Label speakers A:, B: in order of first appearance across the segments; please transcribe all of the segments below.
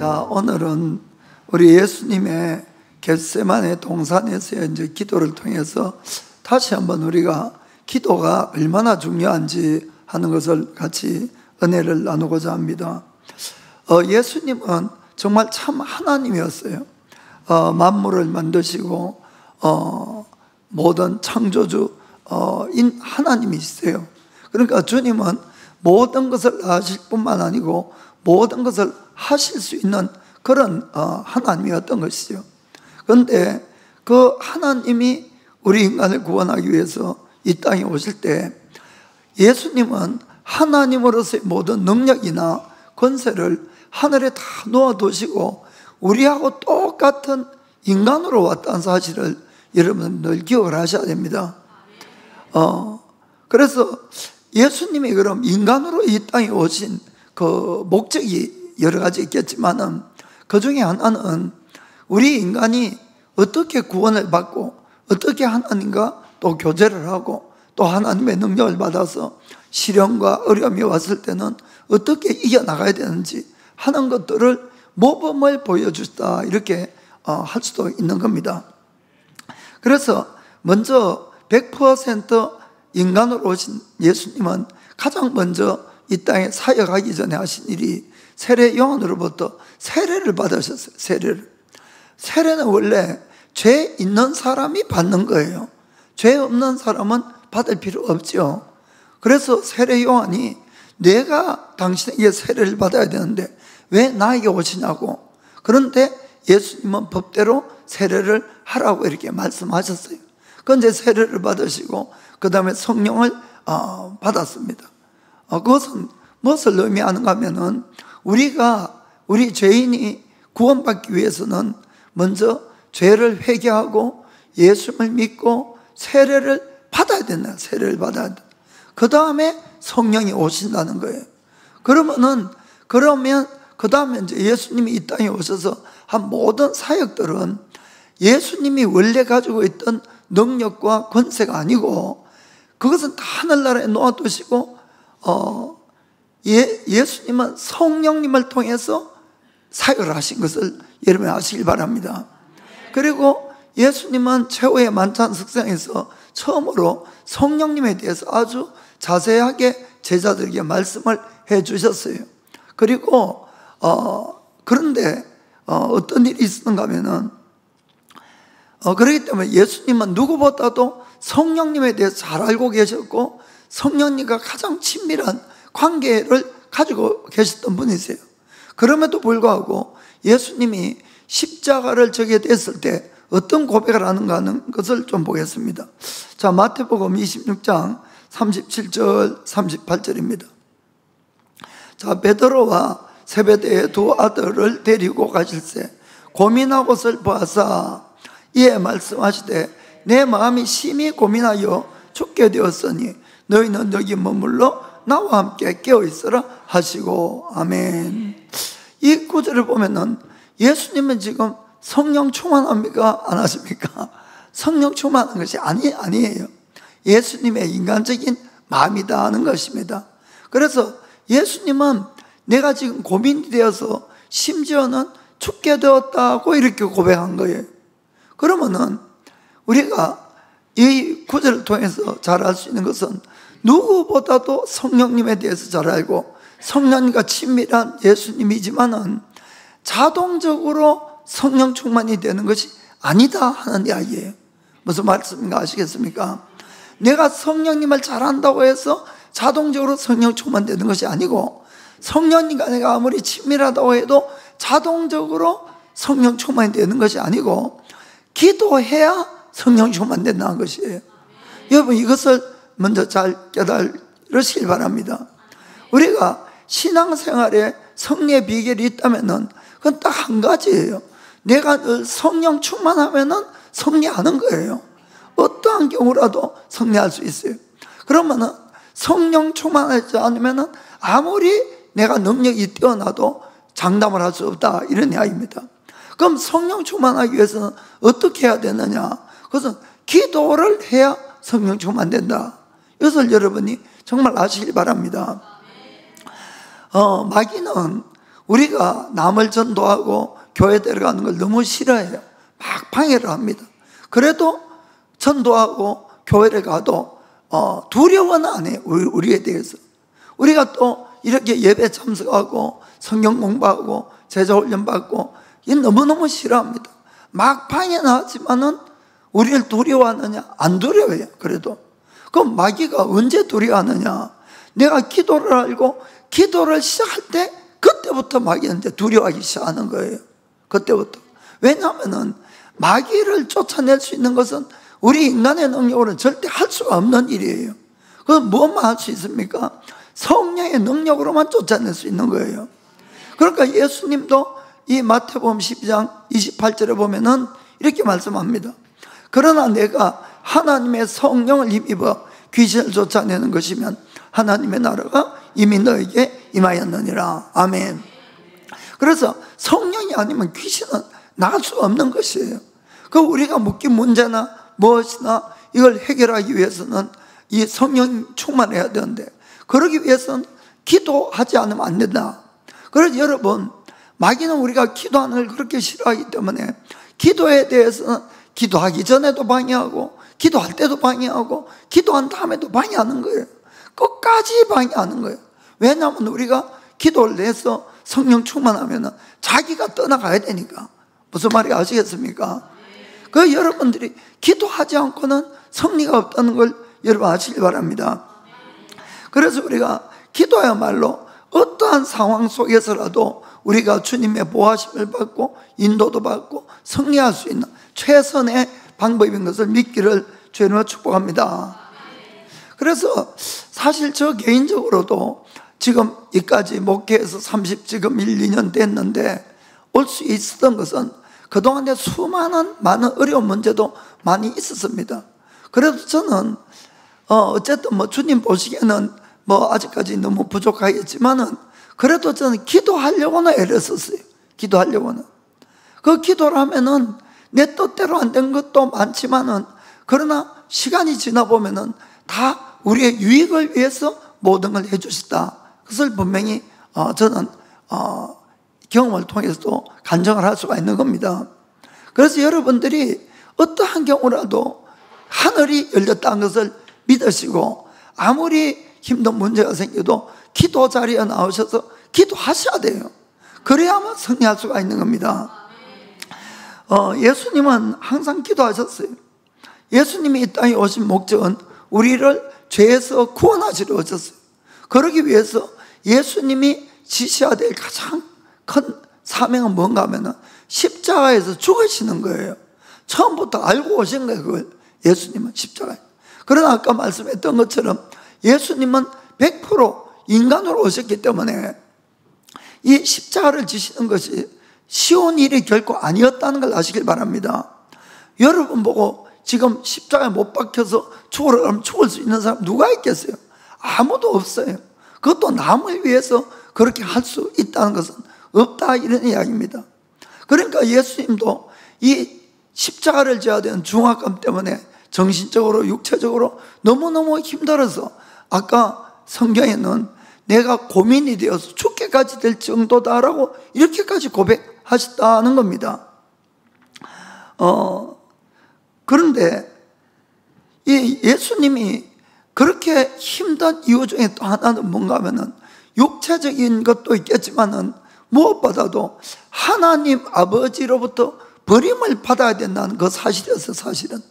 A: 자, 오늘은 우리 예수님의 겟세마네 동산에서의 이제 기도를 통해서 다시 한번 우리가 기도가 얼마나 중요한지 하는 것을 같이 은혜를 나누고자 합니다. 예수님은 정말 참 하나님이었어요. 만물을 만드시고 모든 창조주 인 하나님이시세요. 그러니까 주님은 모든 것을 아실 뿐만 아니고 모든 것을 하실 수 있는 그런 하나님이었던 것이죠. 그런데 그 하나님이 우리 인간을 구원하기 위해서 이 땅에 오실 때 예수님은 하나님으로서의 모든 능력이나 권세를 하늘에 다 놓아두시고 우리하고 똑같은 인간으로 왔다는 사실을 여러분 늘 기억을 하셔야 됩니다. 그래서 예수님이 그럼 인간으로 이 땅에 오신 그 목적이 여러 가지 있겠지만은 그 중에 하나는 우리 인간이 어떻게 구원을 받고 어떻게 하나님과 또 교제를 하고 또 하나님의 능력을 받아서 시련과 어려움이 왔을 때는 어떻게 이겨나가야 되는지 하는 것들을 모범을 보여주시다 이렇게 할 수도 있는 겁니다. 그래서 먼저 100% 인간으로 오신 예수님은 가장 먼저 이 땅에 사역하기 전에 하신 일이 세례 요한으로부터 세례를 받으셨어요. 세례는 원래 죄 있는 사람이 받는 거예요. 죄 없는 사람은 받을 필요 없죠. 그래서 세례 요한이 내가 당신에게 세례를 받아야 되는데 왜 나에게 오시냐고. 그런데 예수님은 법대로 세례를 하라고 이렇게 말씀하셨어요. 그런데 세례를 받으시고 그 다음에 성령을 받았습니다. 그것은 무엇을 의미하는가 하면은 우리 죄인이 구원받기 위해서는 먼저 죄를 회개하고 예수님을 믿고 세례를 받아야 된다. 세례를 받아야 된다. 그 다음에 성령이 오신다는 거예요. 그러면 그 다음에 이제 예수님이 이 땅에 오셔서 한 모든 사역들은 예수님이 원래 가지고 있던 능력과 권세가 아니고 그것은 다 하늘나라에 놓아두시고 예수님은 성령님을 통해서 사역을 하신 것을 여러분이 아시길 바랍니다. 그리고 예수님은 최후의 만찬 석상에서 처음으로 성령님에 대해서 아주 자세하게 제자들에게 말씀을 해 주셨어요. 그리고 그런데 어떤 일이 있었는가 하면은 그렇기 때문에 예수님은 누구보다도 성령님에 대해서 잘 알고 계셨고 성령님과 가장 친밀한 관계를 가지고 계셨던 분이세요. 그럼에도 불구하고 예수님이 십자가를 지게 됐을 때 어떤 고백을 하는가 하는 것을 좀 보겠습니다. 자, 마태복음 26장 37절 38절입니다. 자, 베드로와 세베대의 두 아들을 데리고 가실새 고민하고을 보아사 이에 말씀하시되 내 마음이 심히 고민하여 죽게 되었으니 너희는 여기 머물러 나와 함께 깨어있으라 하시고 아멘. 이 구절을 보면은 예수님은 지금 성령 충만합니까? 안 하십니까? 성령 충만한 것이 아니에요. 예수님의 인간적인 마음이다 하는 것입니다. 그래서 예수님은 내가 지금 고민이 되어서 심지어는 죽게 되었다고 이렇게 고백한 거예요. 그러면은 우리가 이 구절을 통해서 잘 알 수 있는 것은 누구보다도 성령님에 대해서 잘 알고 성령님과 친밀한 예수님이지만은 자동적으로 성령 충만이 되는 것이 아니다 하는 이야기예요. 무슨 말씀인가 아시겠습니까? 내가 성령님을 잘 안다고 해서 자동적으로 성령 충만되는 것이 아니고 성령님과 내가 아무리 친밀하다고 해도 자동적으로 성령 충만이 되는 것이 아니고 기도해야 성령 충만된다는 것이에요. 여러분 이것을 먼저 잘 깨달으시길 바랍니다. 우리가 신앙생활에 승리의 비결이 있다면은 그건 딱 한 가지예요. 내가 늘 성령 충만하면은 승리하는 거예요. 어떠한 경우라도 승리할 수 있어요. 그러면은 성령 충만하지 않으면은 아무리 내가 능력이 뛰어나도 장담을 할 수 없다 이런 이야기입니다. 그럼 성령 충만하기 위해서는 어떻게 해야 되느냐? 그것은 기도를 해야 성령 충만된다. 이것을 여러분이 정말 아시길 바랍니다. 마귀는 우리가 남을 전도하고 교회 데려가는 걸 너무 싫어해요. 막 방해를 합니다. 그래도 전도하고 교회를 가도 두려워는 안 해요. 우리에 대해서. 우리가 또 이렇게 예배 참석하고 성경 공부하고 제자훈련 받고 너무너무 싫어합니다. 막 방해는 하지만은 우리를 두려워하느냐? 안 두려워해요. 그래도. 그럼 마귀가 언제 두려워하느냐? 내가 기도를 알고 기도를 시작할 때 그때부터 마귀는 이제 두려워하기 시작하는 거예요. 그때부터. 왜냐하면은 마귀를 쫓아낼 수 있는 것은 우리 인간의 능력으로는 절대 할 수가 없는 일이에요. 그럼 무엇만 할 수 있습니까? 성령의 능력으로만 쫓아낼 수 있는 거예요. 그러니까 예수님도 이 마태복음 12장 28절에 보면은 이렇게 말씀합니다. 그러나 내가 하나님의 성령을 힘입어 귀신을 쫓아내는 것이면 하나님의 나라가 이미 너에게 임하였느니라. 아멘. 그래서 성령이 아니면 귀신은 나갈 수 없는 것이에요. 그 우리가 묶인 문제나 무엇이나 이걸 해결하기 위해서는 이 성령 충만해야 되는데, 그러기 위해서는 기도하지 않으면 안 된다. 그래서 여러분, 마귀는 우리가 기도하는 걸 그렇게 싫어하기 때문에 기도에 대해서는 기도하기 전에도 방해하고 기도할 때도 방해하고 기도한 다음에도 방해하는 거예요. 끝까지 방해하는 거예요. 왜냐하면 우리가 기도를 해서 성령 충만하면 자기가 떠나가야 되니까. 무슨 말인지 아시겠습니까? 그 여러분들이 기도하지 않고는 승리가 없다는 걸 여러분 아시기 바랍니다. 그래서 우리가 기도야말로 어떠한 상황 속에서라도 우리가 주님의 보호하심을 받고 인도도 받고 승리할 수 있는 최선의 방법인 것을 믿기를 주님으로 축복합니다. 그래서 사실 저 개인적으로도 지금 이까지 목회해서 지금 1, 2년 됐는데 올 수 있었던 것은 그동안에 많은 어려운 문제도 많이 있었습니다. 그래도 저는 어쨌든 주님 보시기에는 아직까지 너무 부족하겠지만은 그래도 저는 기도하려고는 애를 썼어요. 기도하려고는. 그 기도를 하면은 내 뜻대로 안 된 것도 많지만은 그러나 시간이 지나 보면은 다 우리의 유익을 위해서 모든 걸 해주셨다. 그것을 분명히 저는 경험을 통해서도 간증을 할 수가 있는 겁니다. 그래서 여러분들이 어떠한 경우라도 하늘이 열렸다는 것을 믿으시고 아무리 힘든 문제가 생겨도 기도 자리에 나오셔서 기도하셔야 돼요. 그래야만 승리할 수가 있는 겁니다. 예수님은 항상 기도하셨어요. 예수님이 이 땅에 오신 목적은 우리를 죄에서 구원하시려 오셨어요. 그러기 위해서 예수님이 지셔야 될 가장 큰 사명은 뭔가 하면은 십자가에서 죽으시는 거예요. 처음부터 알고 오신 거예요. 그걸 예수님은 십자가에. 그러나 아까 말씀했던 것처럼 예수님은 100% 인간으로 오셨기 때문에 이 십자가를 지시는 것이 쉬운 일이 결코 아니었다는 걸 아시길 바랍니다. 여러분 보고 지금 십자가에 못 박혀서 죽으러 가면 죽을 수 있는 사람 누가 있겠어요? 아무도 없어요. 그것도 남을 위해서 그렇게 할 수 있다는 것은 없다, 이런 이야기입니다. 그러니까 예수님도 이 십자가를 져야 되는 중압감 때문에 정신적으로 육체적으로 너무너무 힘들어서 아까 성경에는 내가 고민이 되어서 죽게까지 될 정도다라고 이렇게까지 고백하셨다는 겁니다. 그런데 이 예수님이 그렇게 힘든 이유 중에 또 하나는 뭔가 하면은 육체적인 것도 있겠지만은 무엇보다도 하나님 아버지로부터 버림을 받아야 된다는 그 사실이었어요. 사실은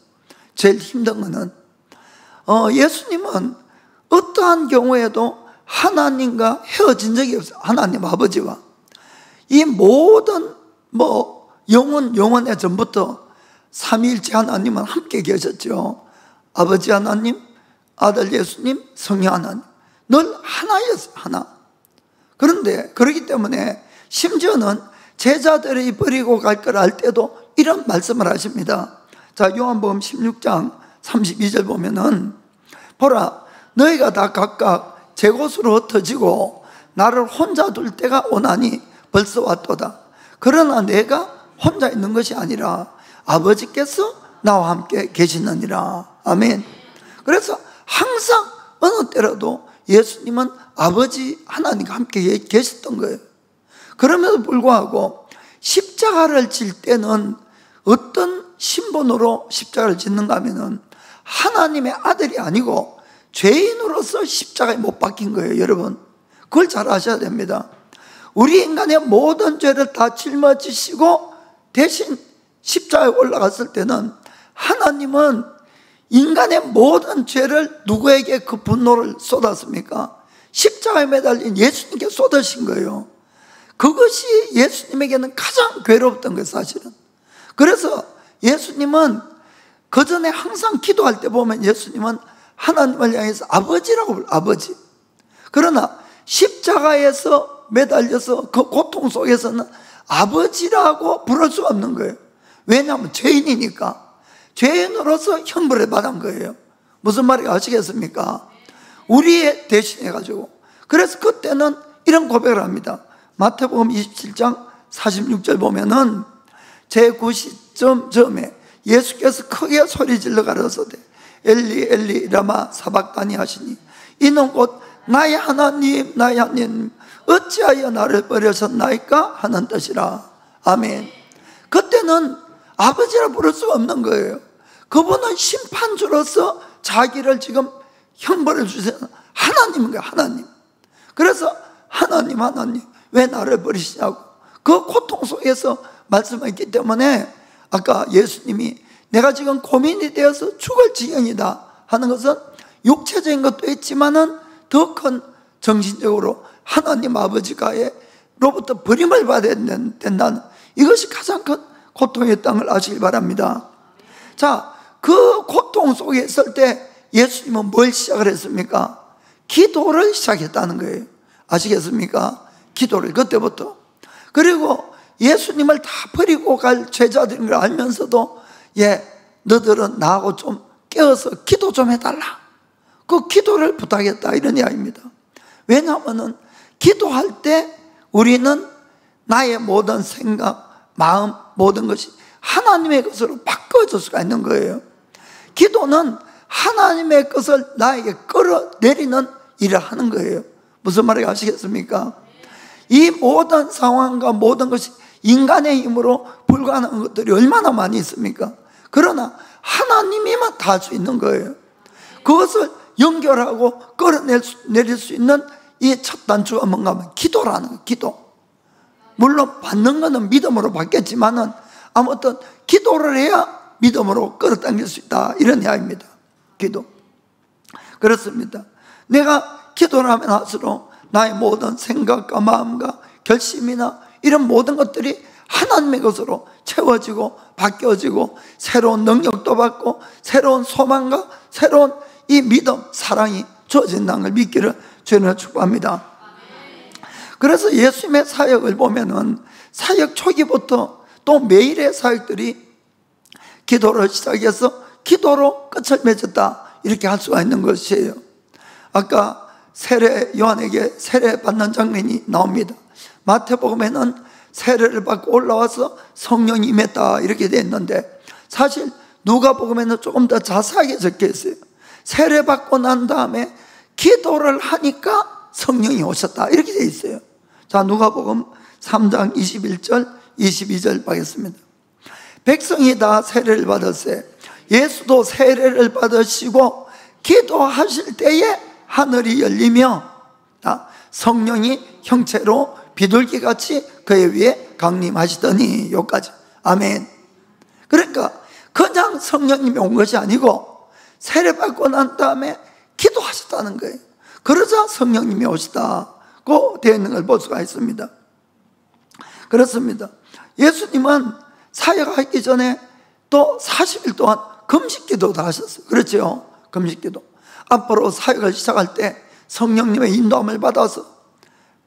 A: 제일 힘든 거는 예수님은 어떠한 경우에도 하나님과 헤어진 적이 없어요. 하나님 아버지와 이 모든 영원의 전부터 삼위일체 하나님은 함께 계셨죠. 아버지 하나님, 아들 예수님, 성령 하나님 늘 하나였어요. 하나. 그런데 그렇기 때문에 심지어는 제자들이 버리고 갈 걸 알 때도 이런 말씀을 하십니다. 자, 요한복음 16장 32절 보면은 보라, 너희가 다 각각 제 곳으로 흩어지고 나를 혼자 둘 때가 오나니 벌써 왔도다. 그러나 내가 혼자 있는 것이 아니라 아버지께서 나와 함께 계시느니라. 아멘. 그래서 항상 어느 때라도 예수님은 아버지 하나님과 함께 계셨던 거예요. 그럼에도 불구하고 십자가를 질 때는 어떤 신분으로 십자가를 짓는가 하면은 하나님의 아들이 아니고 죄인으로서 십자가에 못 박힌 거예요. 여러분, 그걸 잘 아셔야 됩니다. 우리 인간의 모든 죄를 다 짊어지시고 대신 십자가에 올라갔을 때는 하나님은 인간의 모든 죄를 누구에게 그 분노를 쏟았습니까? 십자가에 매달린 예수님께 쏟으신 거예요. 그것이 예수님에게는 가장 괴로웠던 거예요, 사실은. 그래서 예수님은 그 전에 항상 기도할 때 보면 예수님은 하나님을 향해서 아버지라고 불러요. 아버지. 그러나 십자가에서 매달려서 그 고통 속에서는 아버지라고 부를 수가 없는 거예요. 왜냐하면 죄인이니까. 죄인으로서 형벌을 받은 거예요. 무슨 말인지 아시겠습니까? 우리의 대신해가지고. 그래서 그때는 이런 고백을 합니다. 마태복음 27장 46절 보면은 제9시쯤에 예수께서 크게 소리질러 가로소되 엘리 엘리 라마 사박다니 하시니 이는 곧 나의 하나님 나의 하나님 어찌하여 나를 버리셨나이까 하는 뜻이라. 아멘. 그때는 아버지라 부를 수가 없는 거예요. 그분은 심판주로서 자기를 지금 형벌을 주세요. 하나님인 거예요. 하나님. 그래서 하나님 왜 나를 버리시냐고 그 고통 속에서 말씀했기 때문에 아까 예수님이 내가 지금 고민이 되어서 죽을 지경이다 하는 것은 육체적인 것도 있지만은 더 큰 정신적으로 하나님 아버지가로부터 버림을 받아야 된다는 이것이 가장 큰 고통이었다는 걸 아시길 바랍니다. 자, 그 고통 속에 있을 때 예수님은 뭘 시작을 했습니까? 기도를 시작했다는 거예요. 아시겠습니까? 기도를 그때부터. 그리고 예수님을 다 버리고 갈 제자들인 걸 알면서도 너들은 나하고 좀 깨어서 기도 좀 해달라. 그 기도를 부탁했다 이런 이야기입니다. 왜냐하면 기도할 때 우리는 나의 모든 생각, 마음, 모든 것이 하나님의 것으로 바꿔줄 수가 있는 거예요. 기도는 하나님의 것을 나에게 끌어내리는 일을 하는 거예요. 무슨 말인지 아시겠습니까? 이 모든 상황과 모든 것이 인간의 힘으로 불가능한 것들이 얼마나 많이 있습니까? 그러나 하나님이만 다 할 수 있는 거예요. 그것을 연결하고 끌어내릴 수 있는 이 첫 단추가 뭔가 하면 기도라는 거예요. 기도. 물론 받는 것은 믿음으로 받겠지만은 아무튼 기도를 해야 믿음으로 끌어당길 수 있다 이런 이야기입니다. 기도. 그렇습니다. 내가 기도를 하면 할수록 나의 모든 생각과 마음과 결심이나 이런 모든 것들이 하나님의 것으로 채워지고 바뀌어지고 새로운 능력도 받고 새로운 소망과 새로운 이 믿음, 사랑이 주어진다는 걸 믿기를 주님으로 축복합니다. 그래서 예수님의 사역을 보면은 사역 초기부터 또 매일의 사역들이 기도를 시작해서 기도로 끝을 맺었다 이렇게 할 수가 있는 것이에요. 아까 요한에게 세례 받는 장면이 나옵니다. 마태복음에는 세례를 받고 올라와서 성령이 임했다 이렇게 되어 있는데 사실 누가복음에는 조금 더 자세하게 적혀 있어요. 세례 받고 난 다음에 기도를 하니까 성령이 오셨다 이렇게 되어 있어요. 자, 누가복음 3장 21절 22절 보겠습니다. 백성이 다 세례를 받았어요. 예수도 세례를 받으시고 기도하실 때에 하늘이 열리며 성령이 형체로 비둘기같이 그의 위에 강림하시더니 여기까지. 아멘. 그러니까 그냥 성령님이 온 것이 아니고 세례받고 난 다음에 기도하셨다는 거예요. 그러자 성령님이 오시다고 되어 있는 걸 볼 수가 있습니다. 그렇습니다. 예수님은 사역하기 전에 또 40일 동안 금식기도도 하셨어요. 그렇죠? 금식기도. 앞으로 사역을 시작할 때 성령님의 인도함을 받아서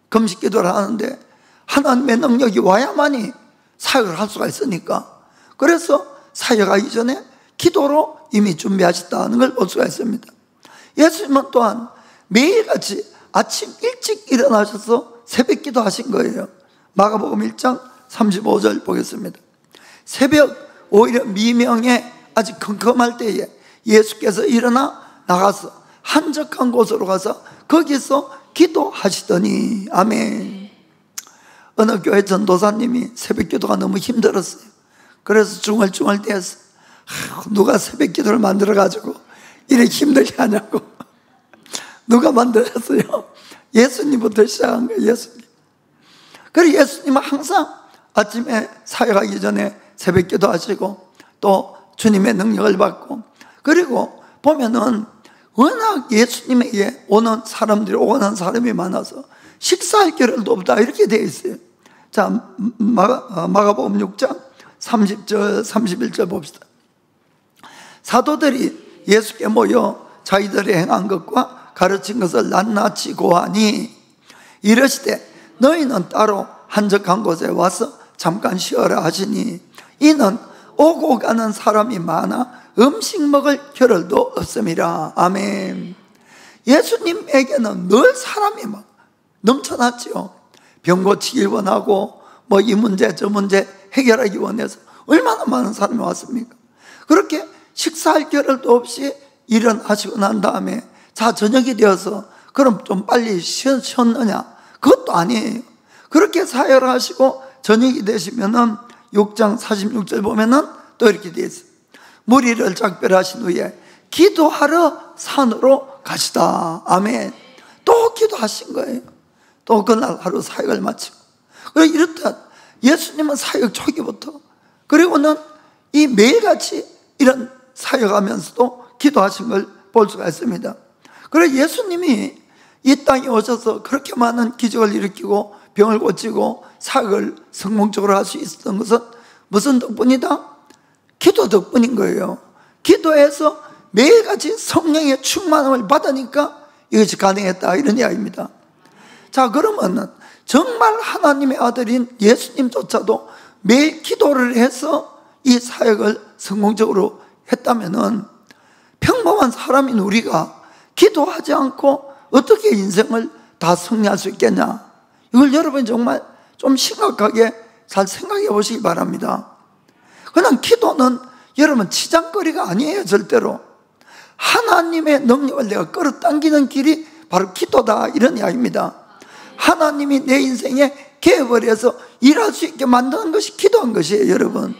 A: 금식기도를 하는데 하나님의 능력이 와야만이 사역을 할 수가 있으니까 그래서 사역하기 전에 기도로 이미 준비하셨다는 걸 볼 수가 있습니다. 예수님은 또한 매일같이 아침 일찍 일어나셔서 새벽기도 하신 거예요. 마가복음 1장 35절 보겠습니다. 새벽 오히려 미명에 아직 컴컴할 때에 예수께서 일어나 나가서 한적한 곳으로 가서 거기서 기도하시더니. 아멘. 어느 교회 전도사님이 새벽 기도가 너무 힘들었어요. 그래서 중얼중얼 대서 누가 새벽 기도를 만들어가지고 이렇게 힘들게 하냐고. 누가 만들었어요? 예수님부터 시작한 거예요. 예수님. 그리고 예수님은 항상 아침에 사역하기 전에 새벽 기도 하시고 또 주님의 능력을 받고, 그리고 보면은 워낙 예수님에게 오는 사람들이 오는 사람이 많아서 식사할 겨를도 없다 이렇게 되어 있어요. 자, 마가복음 6장 30절 31절 봅시다. 사도들이 예수께 모여 자기들이 행한 것과 가르친 것을 낱낱이 고하니 이르시되 너희는 따로 한적한 곳에 와서 잠깐 쉬어라 하시니 이는 오고 가는 사람이 많아 음식 먹을 겨를도 없음이라. 아멘. 예수님에게는 늘 사람이 막 넘쳐났지요. 병 고치길 원하고 뭐 이 문제 저 문제 해결하기 원해서 얼마나 많은 사람이 왔습니까? 그렇게 식사할 겨를도 없이 일어나시고 난 다음에 자 저녁이 되어서 그럼 좀 빨리 쉬었느냐? 그것도 아니에요. 그렇게 사역을 하시고 저녁이 되시면은 6장 46절 보면은 또 이렇게 되어 있어요. 무리를 작별하신 후에 기도하러 산으로 가시다. 아멘. 또 기도하신 거예요. 또 그날 하루 사역을 마치고. 그리고 이렇다 예수님은 사역 초기부터, 그리고는 이 매일같이 이런 사역하면서도 기도하신 걸 볼 수가 있습니다. 그래서 예수님이 이 땅에 오셔서 그렇게 많은 기적을 일으키고 병을 고치고 사역을 성공적으로 할 수 있었던 것은 무슨 덕분이다? 기도 덕분인 거예요. 기도해서 매일같이 성령의 충만함을 받으니까 이것이 가능했다 이런 이야기입니다. 자, 그러면 정말 하나님의 아들인 예수님조차도 매일 기도를 해서 이 사역을 성공적으로 했다면은 평범한 사람인 우리가 기도하지 않고 어떻게 인생을 다 승리할 수 있겠냐? 이걸 여러분이 정말 좀 심각하게 잘 생각해 보시기 바랍니다. 그냥 기도는 여러분 치장거리가 아니에요. 절대로. 하나님의 능력을 내가 끌어당기는 길이 바로 기도다 이런 이야기입니다. 하나님이 내 인생에 개입을 해서 일할 수 있게 만드는 것이 기도한 것이에요, 여러분.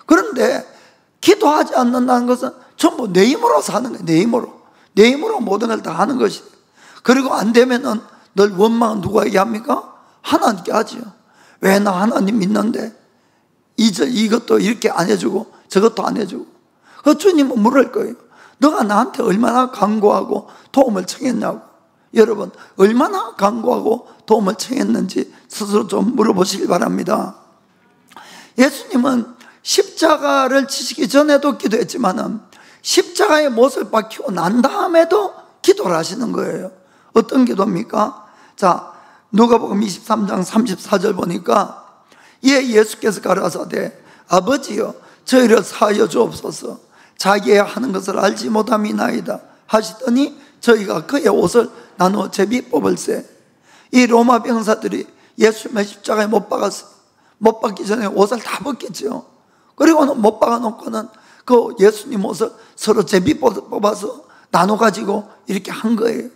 A: 그런데 기도하지 않는다는 것은 전부 내 힘으로 사는 거예요. 내 힘으로 모든 걸 다 하는 것이에요. 그리고 안 되면은 늘 원망은 누구에게 합니까? 하나님께 하지요. 왜 나 하나님 믿는데 이것도 이렇게 안 해주고 저것도 안 해주고. 그 주님은 물을 거예요. 너가 나한테 얼마나 간구하고 도움을 청했냐고. 여러분 얼마나 간구하고 도움을 청했는지 스스로 좀 물어보시기 바랍니다. 예수님은 십자가를 지시기 전에도 기도했지만은 십자가의 못을 박히고 난 다음에도 기도를 하시는 거예요. 어떤 기도입니까? 자, 누가복음 23장 34절 보니까 예수께서 가라사대 아버지여 저희를 사하여 주옵소서 자기의 하는 것을 알지 못함이나이다 하시더니 저희가 그의 옷을 나누어 제비 뽑을세. 이 로마 병사들이 예수님의 십자가에 못 박았어요. 못 박기 전에 옷을 다 벗겼죠. 그리고는 못 박아놓고는 그 예수님 옷을 서로 제비 뽑아서 나눠가지고 이렇게 한 거예요.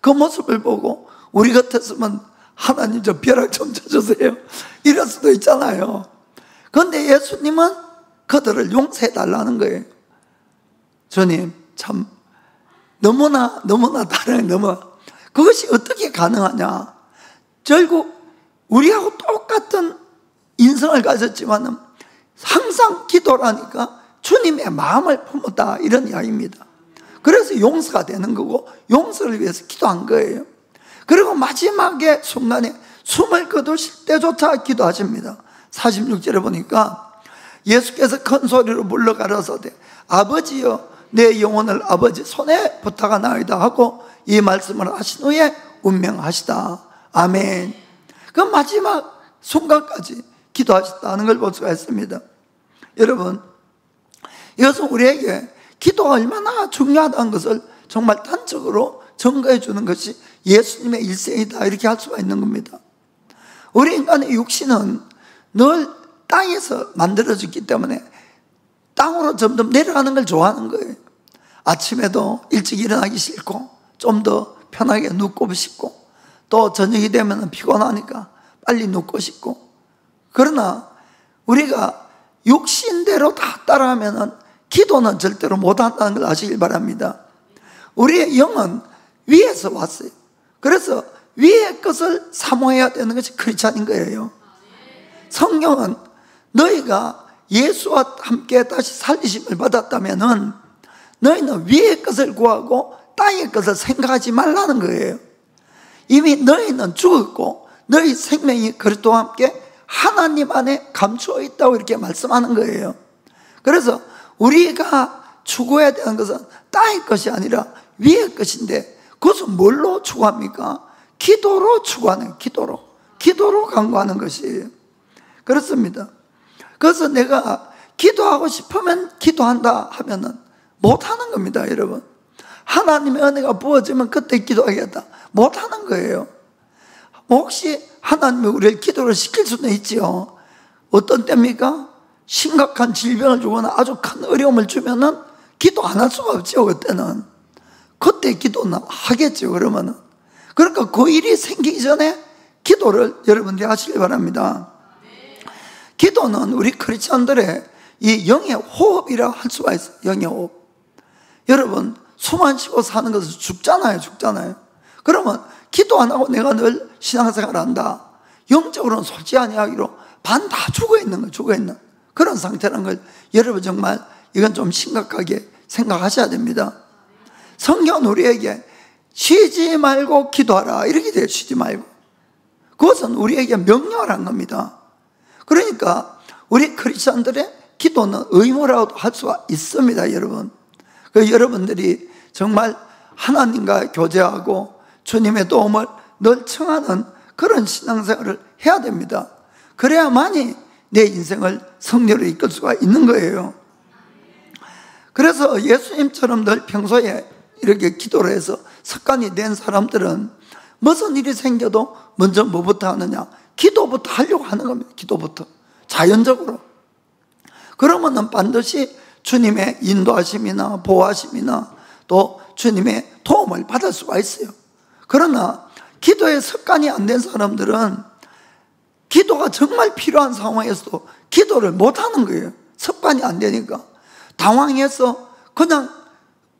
A: 그 모습을 보고 우리 같았으면 하나님 저 벼락 좀 쳐주세요 이럴 수도 있잖아요. 그런데 예수님은 그들을 용서해 달라는 거예요. 주님 참 너무나 다른 그것이 어떻게 가능하냐. 결국 우리하고 똑같은 인성을 가졌지만 항상 기도라니까 주님의 마음을 품었다 이런 이야기입니다. 그래서 용서가 되는 거고 용서를 위해서 기도한 거예요. 그리고 마지막에 순간에 숨을 거두실 때조차 기도하십니다. 46절에 보니까 예수께서 큰 소리로 불러 가라사대 아버지여 내 영혼을 아버지 손에 부탁하나이다 하고 이 말씀을 하신 후에 운명하시다. 아멘. 그 마지막 순간까지 기도하셨다는 걸 볼 수가 있습니다. 여러분 이것은 우리에게 기도가 얼마나 중요하다는 것을 정말 단적으로 증거해 주는 것이 예수님의 일생이다 이렇게 할 수가 있는 겁니다. 우리 인간의 육신은 늘 땅에서 만들어졌기 때문에 땅으로 점점 내려가는 걸 좋아하는 거예요. 아침에도 일찍 일어나기 싫고 좀 더 편하게 눕고 싶고 또 저녁이 되면 피곤하니까 빨리 눕고 싶고, 그러나 우리가 육신대로 다 따라하면은 기도는 절대로 못한다는 걸 아시길 바랍니다. 우리의 영은 위에서 왔어요. 그래서 위의 것을 사모해야 되는 것이 크리스찬인 거예요. 성경은 너희가 예수와 함께 다시 살리심을 받았다면은 너희는 위의 것을 구하고 땅의 것을 생각하지 말라는 거예요. 이미 너희는 죽었고 너희 생명이 그리스도와 함께 하나님 안에 감추어 있다고 이렇게 말씀하는 거예요. 그래서 우리가 추구해야 되는 것은 땅의 것이 아니라 위의 것인데, 그것은 뭘로 추구합니까? 기도로 추구하는, 기도로 간구하는 것이에요. 그렇습니다. 그래서 내가 기도하고 싶으면 기도한다 하면은 못하는 겁니다, 여러분. 하나님의 은혜가 부어지면 그때 기도하겠다, 못하는 거예요. 혹시 하나님이 우리를 기도를 시킬 수는 있지요. 어떤 때입니까? 심각한 질병을 주거나 아주 큰 어려움을 주면은 기도 안 할 수가 없죠. 그때 기도는 하겠죠. 그러면은. 그러니까 그 일이 생기기 전에 기도를 여러분들이 하시기 바랍니다. 기도는 우리 크리스천들의 이 영의 호흡이라 할 수가 있어요. 영의 호흡. 여러분, 숨 안 쉬고 사는 것은 죽잖아요. 그러면 기도 안 하고 내가 늘 신앙생활 한다, 영적으로는 솔직히 이야기로 반 다 죽어있는 그런 상태라는 걸 여러분 정말 이건 좀 심각하게 생각하셔야 됩니다. 성경은 우리에게 쉬지 말고 기도하라 이렇게 돼요. 쉬지 말고. 그것은 우리에게 명령을 한 겁니다. 그러니까 우리 크리스천들의 기도는 의무라고도 할 수가 있습니다, 여러분. 여러분들이 정말 하나님과 교제하고 주님의 도움을 늘 청하는 그런 신앙생활을 해야 됩니다. 그래야만이 내 인생을 승리로 이끌 수가 있는 거예요. 그래서 예수님처럼 늘 평소에 이렇게 기도를 해서 습관이 된 사람들은 무슨 일이 생겨도 먼저 뭐부터 하느냐? 기도부터 하려고 하는 겁니다. 기도부터. 자연적으로. 그러면은 반드시 주님의 인도하심이나 보호하심이나 또 주님의 도움을 받을 수가 있어요. 그러나 기도의 습관이 안 된 사람들은 기도가 정말 필요한 상황에서도 기도를 못 하는 거예요. 습관이 안 되니까. 당황해서 그냥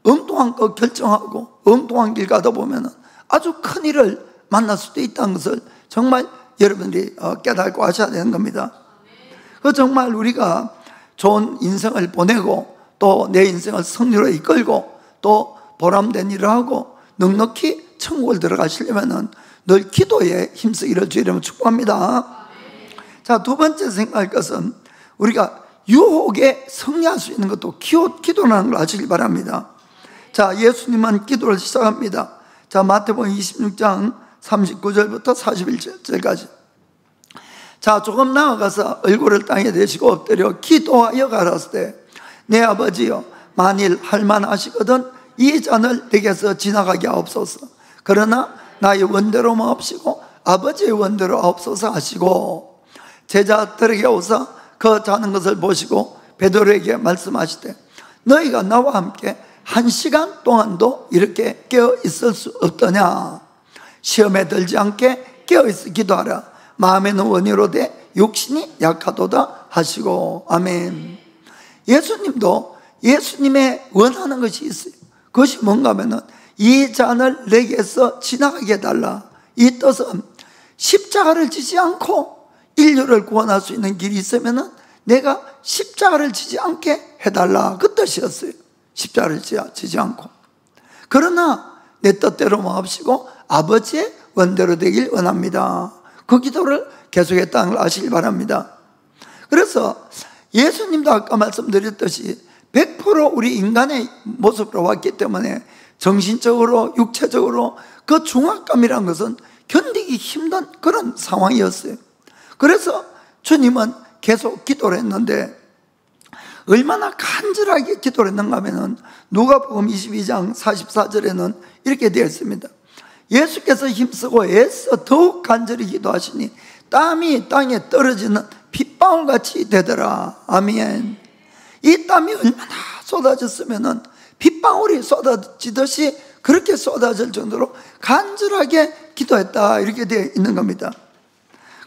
A: 엉뚱한 거 결정하고 엉뚱한 길 가다 보면 아주 큰 일을 만날 수도 있다는 것을 정말 여러분들이 깨닫고 하셔야 되는 겁니다. 그 정말 우리가 좋은 인생을 보내고 또 내 인생을 승리로 이끌고 또 보람된 일을 하고 넉넉히 천국을 들어가시려면 늘 기도에 힘쓰기를 주이름으로 축복합니다. 자, 두 번째 생각할 것은 우리가 유혹에 승리할 수 있는 것도 기도라는 걸 아시길 바랍니다. 자, 예수님은 기도를 시작합니다. 자, 마태복음 26장 39절부터 41절까지. 자, 조금 나아가서 얼굴을 땅에 대시고 엎드려 기도하여 가라사대 내 아버지여, 만일 할만하시거든 이 잔을 내게서 지나가게 하옵소서. 그러나 나의 원대로 마옵시고 아버지의 원대로 하옵소서 하시고, 제자들에게 오사 그 자는 것을 보시고 베드로에게 말씀하시되 너희가 나와 함께 1시간 동안도 이렇게 깨어 있을 수 없더냐? 시험에 들지 않게 깨어 있어 기도하라. 마음에는 원이로되 육신이 약하도다 하시고. 아멘. 예수님도 예수님의 원하는 것이 있어요. 그것이 뭔가 하면은 이 잔을 내게서 지나가게 해달라. 이 뜻은 십자가를 지지 않고 인류를 구원할 수 있는 길이 있으면은 내가 십자가를 지지 않게 해달라, 그 뜻이었어요. 십자가를 지지 않고. 그러나 내 뜻대로 마옵시고 아버지의 원대로 되길 원합니다. 그 기도를 계속했다는 걸 아시길 바랍니다. 그래서 예수님도 아까 말씀드렸듯이 100% 우리 인간의 모습으로 왔기 때문에 정신적으로 육체적으로 그 중압감이라는 것은 견디기 힘든 그런 상황이었어요. 그래서 주님은 계속 기도를 했는데 얼마나 간절하게 기도를 했는가 하면 누가복음 22장 44절에는 이렇게 되어 있습니다. 예수께서 힘쓰고 애써 더욱 간절히 기도하시니 땀이 땅에 떨어지는 빗방울같이 되더라. 아멘. 이 땀이 얼마나 쏟아졌으면 빗방울이 쏟아지듯이 그렇게 쏟아질 정도로 간절하게 기도했다, 이렇게 되어 있는 겁니다.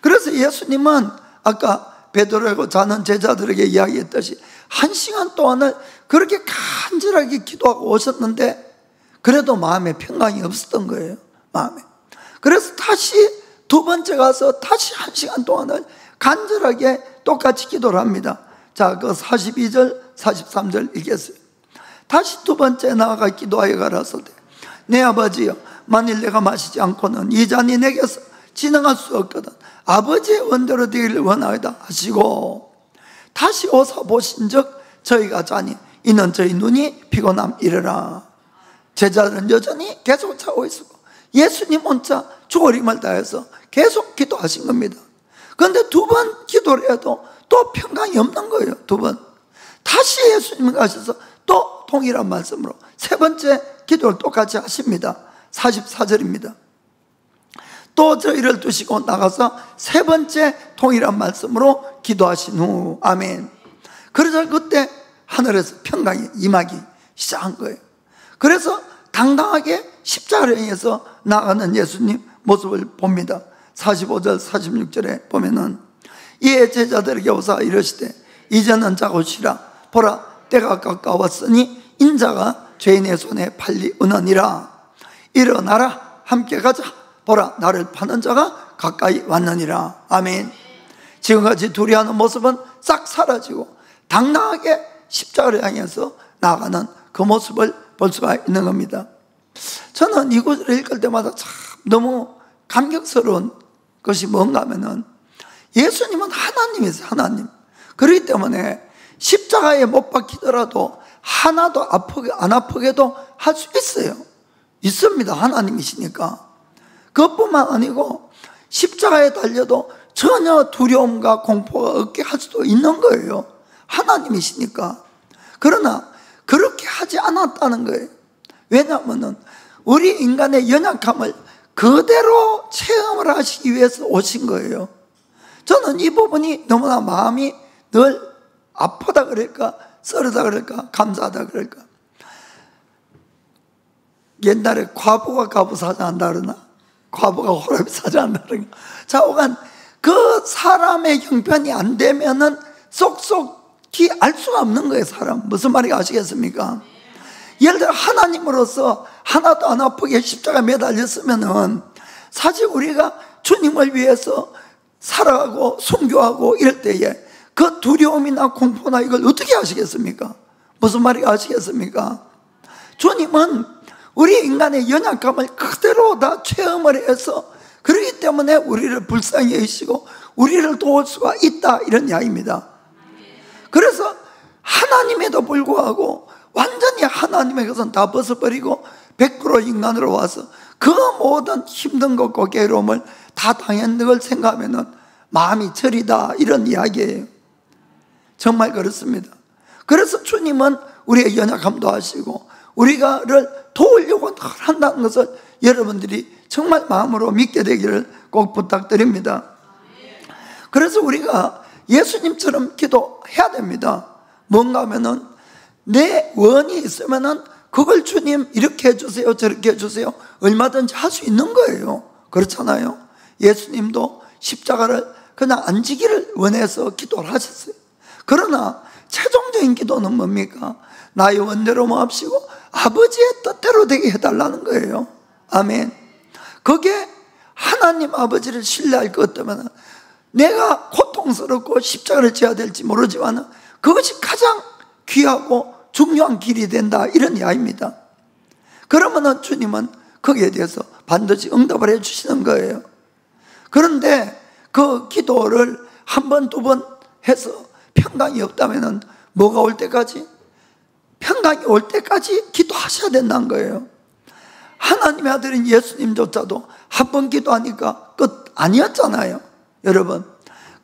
A: 그래서 예수님은 아까 베드로하고 자는 제자들에게 이야기했듯이 1시간 동안을 그렇게 간절하게 기도하고 오셨는데 그래도 마음에 평강이 없었던 거예요. 마음에. 그래서 다시 두 번째 가서 다시 1시간 동안을 간절하게 똑같이 기도를 합니다. 자, 그 42절 43절 읽겠어요. 다시 두 번째 나아가 기도하여 가라사대 내 아버지여, 만일 내가 마시지 않고는 이 잔이 내게서 지나갈 수 없거든 아버지의 원대로 되기를 원하다 하시고 다시 오사 보신즉 저희가 자니 이는 저희 눈이 피곤함이러라. 제자들은 여전히 계속 자고 있었고 예수님 혼자 죽어림을 다해서 계속 기도하신 겁니다. 그런데 두 번 기도를 해도 또 평강이 없는 거예요. 두 번. 다시 예수님이 가셔서 또 동일한 말씀으로 세 번째 기도를 똑같이 하십니다. 44절입니다. 또 저희를 두시고 나가서 세 번째 동일한 말씀으로 기도하신 후 아멘. 그래서 그때 하늘에서 평강이 임하기 시작한 거예요. 그래서 당당하게 십자가를 향해서 나가는 예수님 모습을 봅니다. 45절 46절에 보면은 이에 제자들에게 오사 이르시되 이제는 자고 쉬라. 보라 때가 가까웠으니 인자가 죄인의 손에 팔리느니라. 일어나라 함께 가자. 보라 나를 파는 자가 가까이 왔느니라. 아멘. 지금까지 둘이 하는 모습은 싹 사라지고 당당하게 십자가를 향해서 나아가는 그 모습을 볼 수가 있는 겁니다. 저는 이 구절을 읽을 때마다 참 너무 감격스러운 것이 뭔가 하면은 예수님은 하나님이세요. 하나님. 그렇기 때문에 십자가에 못 박히더라도 하나도 안 아프게도 할 수 있어요. 있습니다. 하나님이시니까. 그것뿐만 아니고 십자가에 달려도 전혀 두려움과 공포가 없게 할 수도 있는 거예요. 하나님이시니까. 그러나 그렇게 하지 않았다는 거예요. 왜냐하면 우리 인간의 연약함을 그대로 체험을 하시기 위해서 오신 거예요. 저는 이 부분이 너무나 마음이 늘 아프다 그럴까 썰으다 그럴까 감사하다 그럴까. 옛날에 과부가 과부 사자한다 그러나 과부가 호랍이 사자한다 그러나 좌우간 그 사람의 형편이 안 되면은 쏙쏙히 알 수가 없는 거예요. 사람 무슨 말인지 아시겠습니까? 예를 들어 하나님으로서 하나도 안 아프게 십자가 매달렸으면은 사실 우리가 주님을 위해서 살아가고 순교하고 이럴 때에 그 두려움이나 공포나 이걸 어떻게 아시겠습니까? 무슨 말인지 아시겠습니까? 주님은 우리 인간의 연약함을 그대로 다 체험을 해서 그렇기 때문에 우리를 불쌍히 여기시고 우리를 도울 수가 있다 이런 이야기입니다. 그래서 하나님에도 불구하고 완전히 하나님의 것은 다 벗어버리고 100% 인간으로 와서 그 모든 힘든 것과 괴로움을 다 당했는 걸 생각하면 마음이 저리다 이런 이야기예요. 정말 그렇습니다. 그래서 주님은 우리의 연약함도 하시고 우리가를 도우려고 한다는 것을 여러분들이 정말 마음으로 믿게 되기를 꼭 부탁드립니다. 그래서 우리가 예수님처럼 기도해야 됩니다. 뭔가 하면은 내 원이 있으면은 그걸 주님 이렇게 해주세요 저렇게 해주세요 얼마든지 할 수 있는 거예요. 그렇잖아요. 예수님도 십자가를 그냥 안 지기를 원해서 기도를 하셨어요. 그러나 최종적인 기도는 뭡니까? 나의 원대로 마옵시고 아버지의 뜻대로 되게 해달라는 거예요. 아멘. 그게 하나님 아버지를 신뢰할 것 같으면 내가 고통스럽고 십자가를 져야 될지 모르지만 그것이 가장 귀하고 중요한 길이 된다 이런 이야기입니다. 그러면 주님은 거기에 대해서 반드시 응답을 해주시는 거예요. 그런데 그 기도를 한 번, 두 번 해서 평강이 없다면 뭐가 올 때까지? 평강이 올 때까지 기도하셔야 된다는 거예요. 하나님의 아들인 예수님조차도 한 번 기도하니까 끝 아니었잖아요. 여러분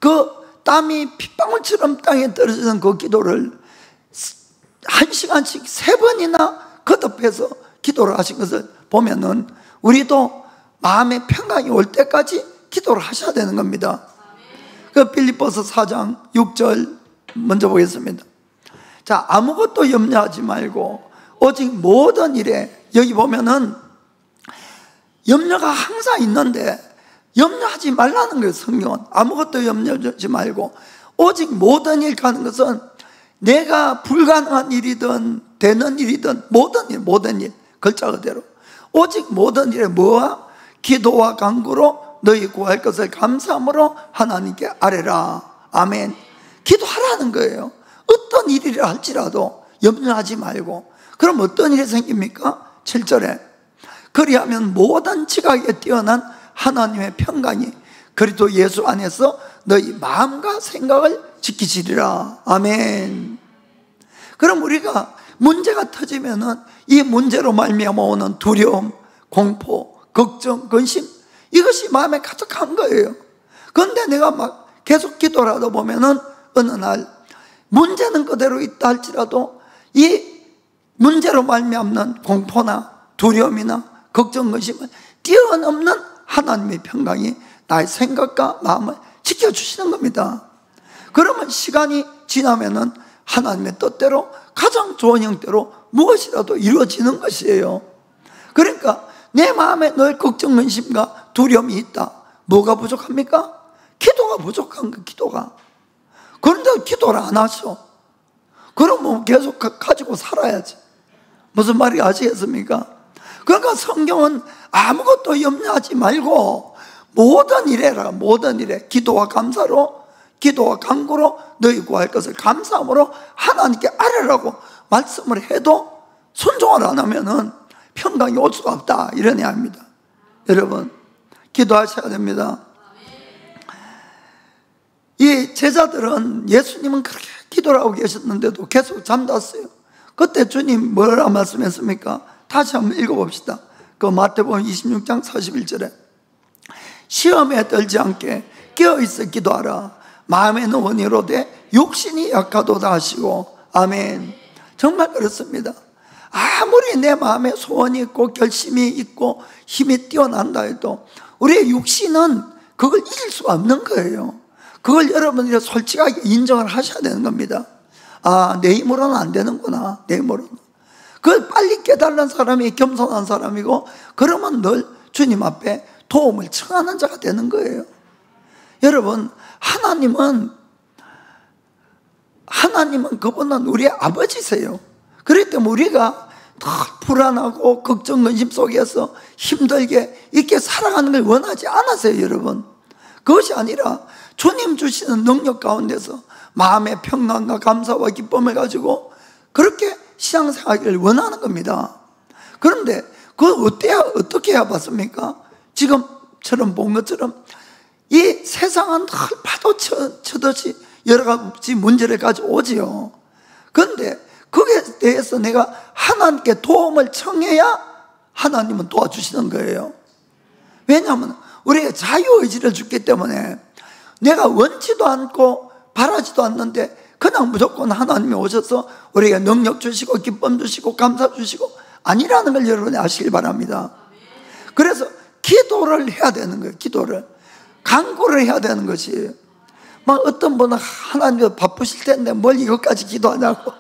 A: 그 땀이 핏방울처럼 땅에 떨어지는 그 기도를 1시간씩 3번이나 거듭해서 기도를 하신 것을 보면은 우리도 마음의 평강이 올 때까지 기도를 하셔야 되는 겁니다. 그 빌립보서 4장 6절 먼저 보겠습니다. 자, 아무것도 염려하지 말고 오직 모든 일에, 여기 보면은 염려가 항상 있는데 염려하지 말라는 거예요. 성경은 아무것도 염려하지 말고 오직 모든 일 가는 것은 내가 불가능한 일이든 되는 일이든 모든 일 글자 그대로 오직 모든 일에 뭐와 기도와 간구로 너희 구할 것을 감사함으로 하나님께 아뢰라. 아멘. 기도하라는 거예요. 어떤 일이라 할지라도 염려하지 말고. 그럼 어떤 일이 생깁니까? 7절에 그리하면 모든 지각에 뛰어난 하나님의 평강이 그리스도 예수 안에서 너희 마음과 생각을 지키시리라. 아멘. 그럼 우리가 문제가 터지면은 이 문제로 말미암아 오는 두려움, 공포, 걱정, 근심 이것이 마음에 가득한 거예요. 그런데 내가 막 계속 기도를 하다 보면은 어느 날 문제는 그대로 있다 할지라도 이 문제로 말미암는 공포나 두려움이나 걱정, 근심을 뛰어넘는 하나님의 평강이 나의 생각과 마음을 지켜주시는 겁니다. 그러면 시간이 지나면은 하나님의 뜻대로 가장 좋은 형태로 무엇이라도 이루어지는 것이에요. 그러니까 내 마음에 늘 걱정, 근심과 두려움이 있다. 뭐가 부족합니까? 기도가 부족한 거, 기도가. 그런데 기도를 안 하죠. 그러면 계속 가지고 살아야지. 무슨 말이 아시겠습니까? 그러니까 성경은 아무것도 염려하지 말고 모든 일에 기도와 감사로, 기도와 간구로 너희 구할 것을 감사함으로 하나님께 아뢰라고 말씀을 해도 순종을 안 하면은 평강이 올 수가 없다, 이런 이야기입니다. 여러분 기도하셔야 됩니다. 이 제자들은 예수님은 그렇게 기도를 하고 계셨는데도 계속 잠잤어요. 그때 주님 뭐라 말씀했습니까? 다시 한번 읽어봅시다. 그 마태복음 26장 41절에 시험에 들지 않게 깨어있어 기도하라. 마음에는 원이로되 육신이 약하도다 하시고. 아멘. 정말 그렇습니다. 아무리 내 마음에 소원이 있고 결심이 있고 힘이 뛰어난다 해도 우리의 육신은 그걸 이길 수가 없는 거예요. 그걸 여러분들이 솔직하게 인정을 하셔야 되는 겁니다. 아, 내 힘으로는 안 되는구나. 내 힘으로는. 그걸 빨리 깨달은 사람이 겸손한 사람이고, 그러면 늘 주님 앞에 도움을 청하는 자가 되는 거예요. 여러분, 하나님은 그분은 우리의 아버지세요. 그렇기 때문에 우리가 더 불안하고 걱정, 근심 속에서 힘들게 이렇게 살아가는 걸 원하지 않으세요, 여러분. 그것이 아니라 주님 주시는 능력 가운데서 마음의 평강과 감사와 기쁨을 가지고 그렇게 신앙생활을 원하는 겁니다. 그런데 그걸 어떻게 해야 봤습니까? 지금처럼 본 것처럼 이 세상은 늘 파도 쳐듯이 여러 가지 문제를 가지고 오지요. 그런데 거기에 대해서 내가 하나님께 도움을 청해야 하나님은 도와주시는 거예요. 왜냐하면 우리가 자유의지를 줬기 때문에 내가 원치도 않고 바라지도 않는데 그냥 무조건 하나님이 오셔서 우리에게 능력 주시고 기쁨 주시고 감사 주시고 아니라는 걸 여러분이 아시길 바랍니다. 그래서 기도를 해야 되는 거예요. 기도를 간구를 해야 되는 것이에요. 막 어떤 분은 하나님 바쁘실 텐데 뭘 이것까지 기도하냐고.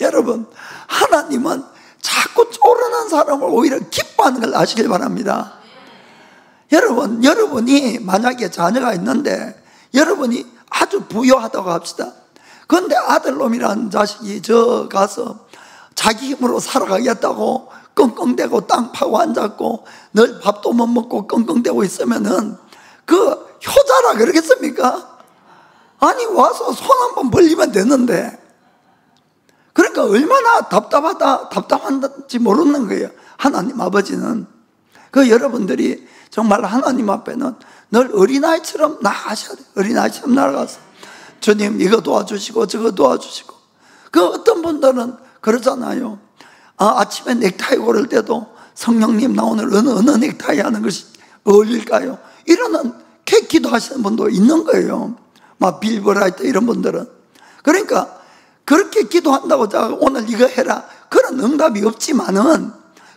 A: 여러분, 하나님은 자꾸 쪼르는 사람을 오히려 기뻐하는 걸 아시길 바랍니다. 여러분이 만약에 자녀가 있는데 여러분이 아주 부유하다고 합시다. 그런데 아들놈이라는 자식이 저 가서 자기 힘으로 살아가겠다고 끙끙대고 땅 파고 앉았고 늘 밥도 못 먹고 끙끙대고 있으면은 그 효자라 그러겠습니까? 아니 와서 손 한번 벌리면 되는데. 그러니까 얼마나 답답한지 모르는 거예요. 하나님 아버지는. 그 여러분들이 정말 하나님 앞에는 늘 어린아이처럼 나가셔야 돼요. 어린아이처럼 나가서 주님 이거 도와주시고 저거 도와주시고. 그 어떤 분들은 그러잖아요. 아침에 넥타이 고를 때도 성령님 나 오늘 어느 넥타이 하는 것이 어울릴까요? 이러는 기도하시는 분도 있는 거예요. 막 빌브라이트 이런 분들은. 그러니까 그렇게 기도한다고 오늘 이거 해라 그런 응답이 없지만은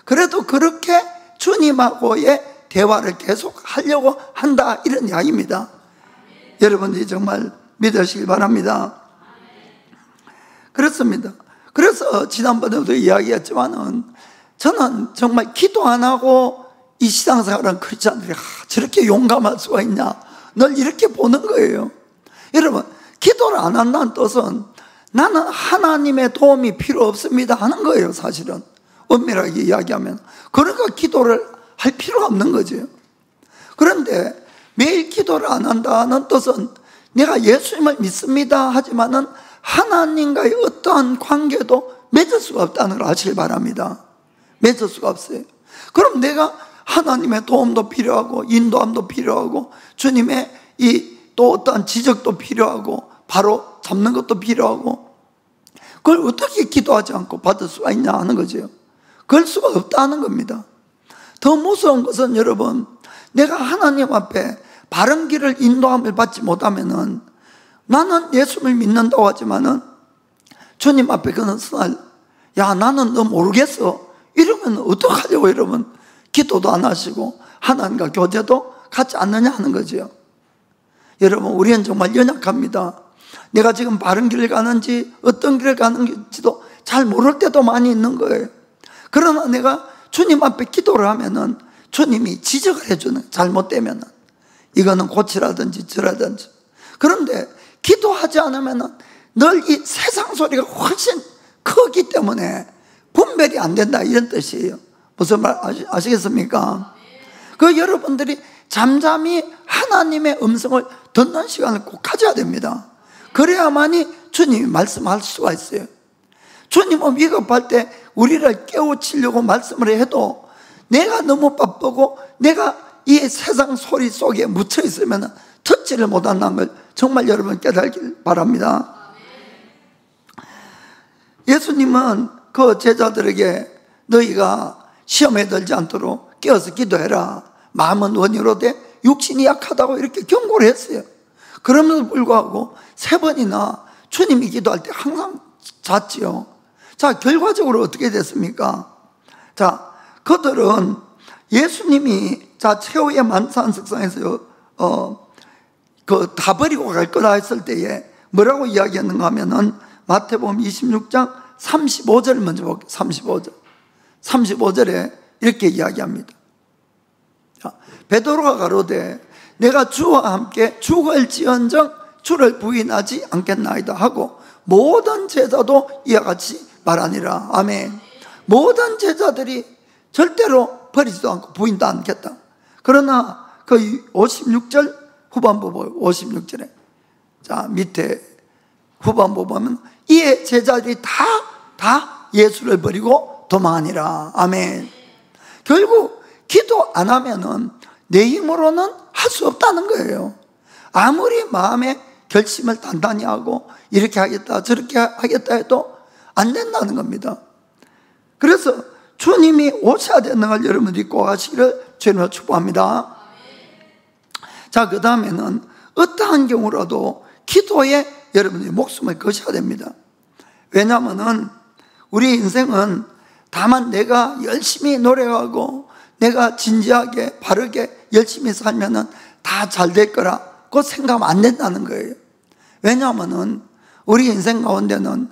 A: 그래도 그렇게 주님하고의 대화를 계속 하려고 한다, 이런 이야기입니다. 여러분들이 정말 믿으시길 바랍니다. 그렇습니다. 그래서 지난번에도 이야기했지만은 저는 정말 기도 안 하고 이 신앙생활한 크리스찬들이 저렇게 용감할 수가 있냐, 늘 이렇게 보는 거예요. 여러분, 기도를 안 한다는 뜻은 나는 하나님의 도움이 필요 없습니다 하는 거예요. 사실은 엄밀하게 이야기하면. 그러니까 기도를 할 필요가 없는 거죠. 그런데 매일 기도를 안 한다는 뜻은 내가 예수님을 믿습니다 하지만은 하나님과의 어떠한 관계도 맺을 수가 없다는 걸 아시길 바랍니다. 맺을 수가 없어요. 그럼 내가 하나님의 도움도 필요하고 인도함도 필요하고 주님의 또 어떠한 지적도 필요하고 바로 잡는 것도 필요하고, 그걸 어떻게 기도하지 않고 받을 수가 있냐 하는 거죠. 그럴 수가 없다는 겁니다. 더 무서운 것은 여러분, 내가 하나님 앞에 바른 길을 인도함을 받지 못하면은 나는 예수를 믿는다고 하지만은 주님 앞에 그는 날, 야 나는 너 모르겠어 이러면 어떡하려고 여러분, 기도도 안 하시고 하나님과 교제도 갖지 않느냐 하는 거죠. 여러분, 우리는 정말 연약합니다. 내가 지금 바른 길을 가는지 어떤 길을 가는지도 잘 모를 때도 많이 있는 거예요. 그러나 내가 주님 앞에 기도를 하면은 주님이 지적을 해주는, 잘못되면은 이거는 고치라든지 저라든지. 그런데 기도하지 않으면은 늘 이 세상 소리가 훨씬 크기 때문에 분별이 안 된다, 이런 뜻이에요. 무슨 말 아시겠습니까? 그 여러분들이 잠잠히 하나님의 음성을 듣는 시간을 꼭 가져야 됩니다. 그래야만이 주님이 말씀할 수가 있어요. 주님은 위급할 때 우리를 깨우치려고 말씀을 해도 내가 너무 바쁘고 내가 이 세상 소리 속에 묻혀 있으면 듣지를 못한다는 걸 정말 여러분 깨달길 바랍니다. 예수님은 그 제자들에게 너희가 시험에 들지 않도록 깨어서 기도해라. 마음은 원이로 돼 육신이 약하다고 이렇게 경고를 했어요. 그럼에도 불구하고 3번이나 주님이 기도할 때 항상 잤지요. 자, 결과적으로 어떻게 됐습니까? 자, 그들은 예수님이 최후의 만찬석상에서 다 버리고 갈 거다 했을 때에 뭐라고 이야기했는가 하면은 마태복음 26장 35절 먼저 볼게요. 35절에 이렇게 이야기합니다. 자, 베드로가 가로되 내가 주와 함께 죽을지언정 주를 부인하지 않겠나이다 하고 모든 제자도 이와 같이 말하니라. 아멘. 모든 제자들이 절대로 버리지도 않고 부인도 않겠다. 그러나 그 56절 후반부 보여요. 56절에 자 밑에 후반부 보면 이에 제자들이 다 예수를 버리고 도망하니라. 아멘. 결국 기도 안 하면은 내 힘으로는 할 수 없다는 거예요. 아무리 마음에 결심을 단단히 하고 이렇게 하겠다 저렇게 하겠다 해도 안 된다는 겁니다. 그래서 주님이 오셔야 되는 걸 여러분들이 꼭 하시기를 주님으로 축복합니다. 자, 그 다음에는 어떠한 경우라도 기도에 여러분들이 목숨을 거셔야 됩니다. 왜냐하면 우리 인생은 다만 내가 열심히 노력하고 내가 진지하게 바르게 열심히 살면은 다 잘 될 거라고 생각하면 안 된다는 거예요. 왜냐하면은 우리 인생 가운데는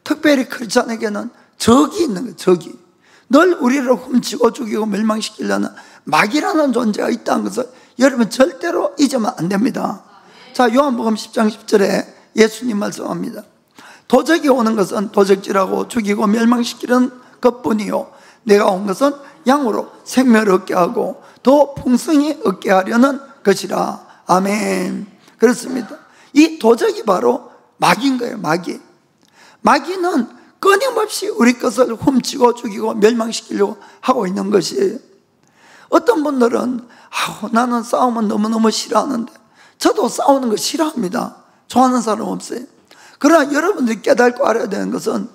A: 특별히 크리스찬에게는 적이 있는 거예요. 적이 늘 우리를 훔치고 죽이고 멸망시키려는 마귀라는 존재가 있다는 것을 여러분 절대로 잊으면 안 됩니다. 자, 요한복음 10장 10절에 예수님 말씀합니다. 도적이 오는 것은 도적질하고 죽이고 멸망시키는 것뿐이요 내가 온 것은 양으로 생명을 얻게 하고 더 풍성히 얻게 하려는 것이라. 아멘. 그렇습니다. 이 도적이 바로 마귀인 거예요. 마귀는 끊임없이 우리 것을 훔치고 죽이고 멸망시키려고 하고 있는 것이에요. 어떤 분들은 나는 싸움은 너무너무 싫어하는데, 저도 싸우는 거 싫어합니다. 좋아하는 사람 없어요. 그러나 여러분들이 깨닫고 알아야 되는 것은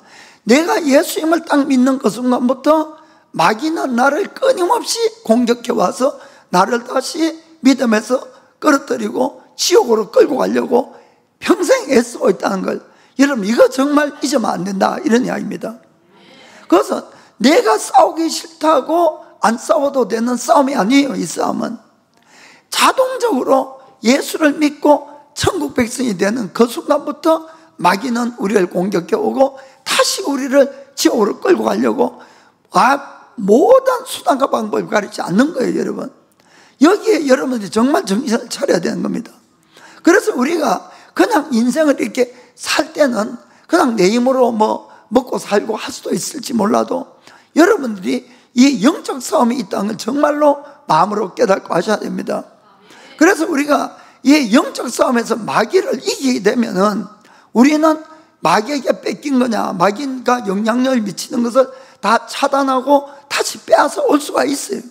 A: 내가 예수님을 딱 믿는 그 순간부터 마귀는 나를 끊임없이 공격해 와서 나를 다시 믿음에서 끌어들이고 지옥으로 끌고 가려고 평생 애쓰고 있다는 걸 여러분 이거 정말 잊으면 안 된다, 이런 이야기입니다. 그래서 내가 싸우기 싫다고 안 싸워도 되는 싸움이 아니에요. 이 싸움은 자동적으로 예수를 믿고 천국 백성이 되는 그 순간부터 마귀는 우리를 공격해 오고 다시 우리를 지옥으로 끌고 가려고 모든 수단과 방법을 가리지 않는 거예요, 여러분. 여기에 여러분들이 정말 정신을 차려야 되는 겁니다. 그래서 우리가 그냥 인생을 이렇게 살 때는 그냥 내 힘으로 뭐 먹고 살고 할 수도 있을지 몰라도 여러분들이 이 영적 싸움이 있다는 걸 정말로 마음으로 깨닫고 하셔야 됩니다. 그래서 우리가 이 영적 싸움에서 마귀를 이기게 되면은 우리는 마귀에게 뺏긴 거냐, 마귀가 영향력을 미치는 것을 다 차단하고 다시 빼앗아 올 수가 있어요.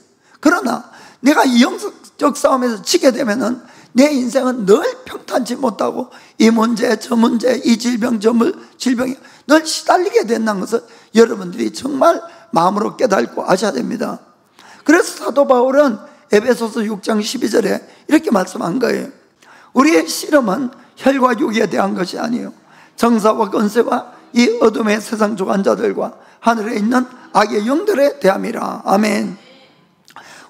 A: 그러나 내가 이 영적 싸움에서 지게 되면은 내 인생은 늘 평탄치 못하고 이 문제 저 문제 이 질병 저 질병에 늘 시달리게 된다는 것을 여러분들이 정말 마음으로 깨닫고 아셔야 됩니다. 그래서 사도 바울은 에베소서 6장 12절에 이렇게 말씀한 거예요. 우리의 씨름은 혈과 육에 대한 것이 아니에요. 정사와 권세와 이 어둠의 세상 주관자들과 하늘에 있는 악의 영들에 대함이라. 아멘.